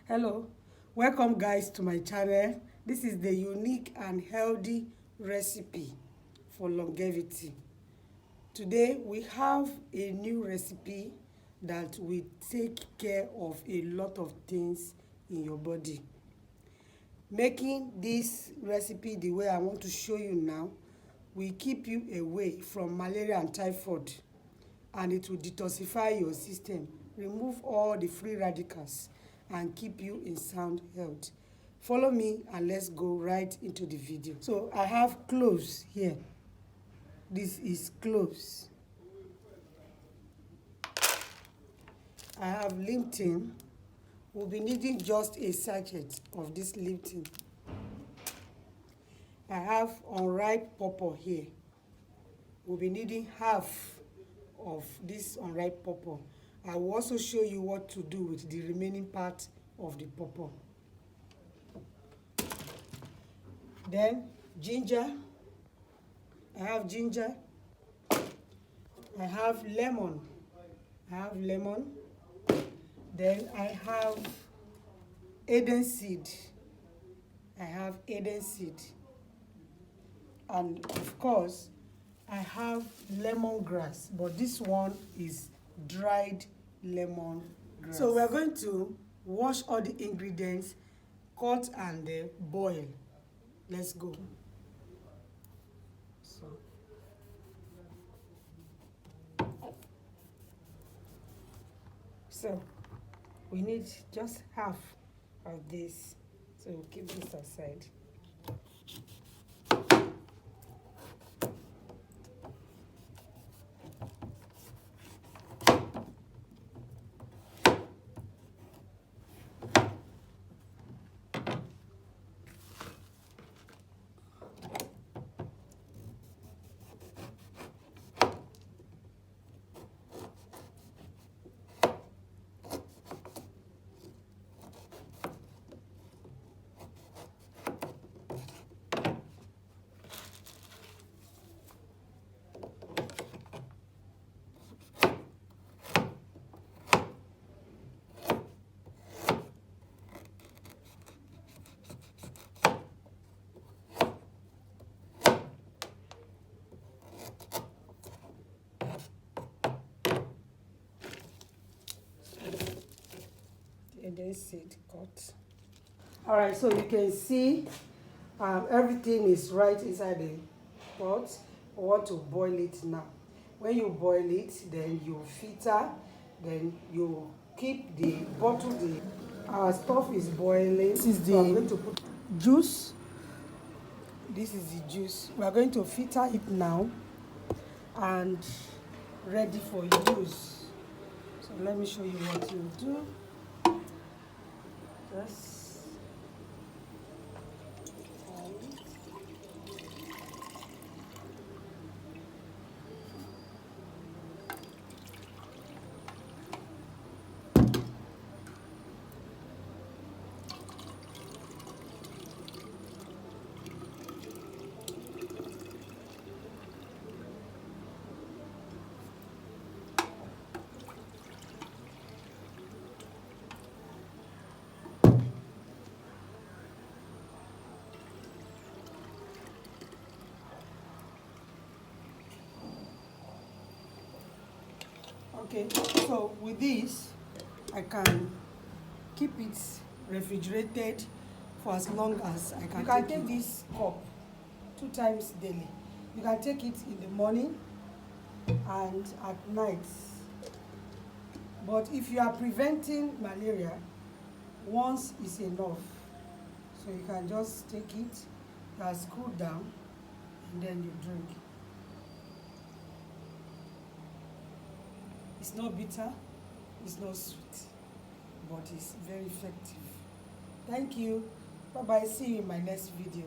Hello, welcome guys to my channel. This is the unique and healthy recipe for longevity. Today we have a new recipe that will take care of a lot of things in your body. Making this recipe the way I want to show you now will keep you away from malaria and typhoid, and it will detoxify your system, remove all the free radicals, and keep you in sound health. Follow me and let's go right into the video. So I have cloves here. This is cloves. I have Lipton. We'll be needing just a sachet of this Lipton. I have Unripe Pawpaw here. We'll be needing half of this Unripe Pawpaw. I will also show you what to do with the remaining part of the pawpaw. Then ginger. I have ginger. I have lemon. Then I have Aden Seed. And of course, I have lemongrass, but this one is dried lemongrass. So we are going to wash all the ingredients, cut and boil. Let's go. So we need just half of this, so we'll keep this aside. Aden Seed cut. All right, so you can see everything is right inside the pot. I want to boil it now. When you boil it, then you filter, then you keep the bottle. Our stuff is boiling. This is the, I'm going to put juice. This is the juice. We are going to filter it now and ready for use. So let me show you what you do. Yes. Okay, so with this, I can keep it refrigerated for as long as I can. You can take this cup 2 times daily. You can take it in the morning and at night. But if you are preventing malaria, once is enough. So you can just take it, you are cooled down, and then you drink. It's not bitter, it's not sweet, but it's very effective. Thank you. Bye-bye. See you in my next video.